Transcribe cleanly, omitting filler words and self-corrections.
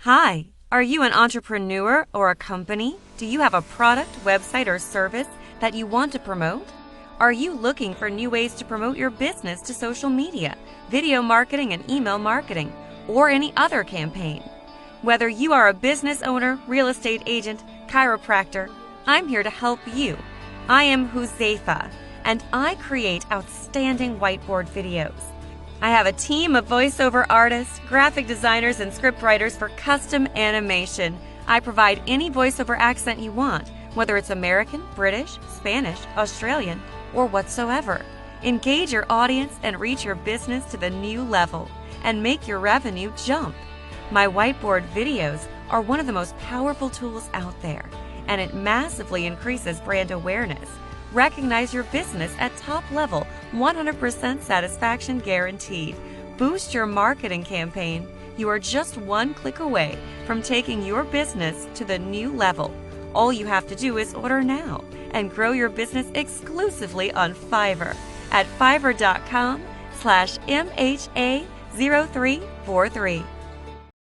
Hi, are you an entrepreneur or a company? Do you have a product, website, or service that you want to promote? Are you looking for new ways to promote your business to social media, video marketing, and email marketing, or any other campaign? Whether you are a business owner, real estate agent, chiropractor, I'm here to help you. I am Huzaifa, and I create outstanding whiteboard videos. I have a team of voiceover artists, graphic designers, and scriptwriters for custom animation. I provide any voiceover accent you want, whether it's American, British, Spanish, Australian, or whatsoever. Engage your audience and reach your business to the new level and make your revenue jump. My whiteboard videos are one of the most powerful tools out there, and it massively increases brand awareness. Recognize your business at top level, 100% satisfaction guaranteed. Boost your marketing campaign. You are just one click away from taking your business to the new level. All you have to do is order now and grow your business exclusively on Fiverr at fiverr.com/MHA0343.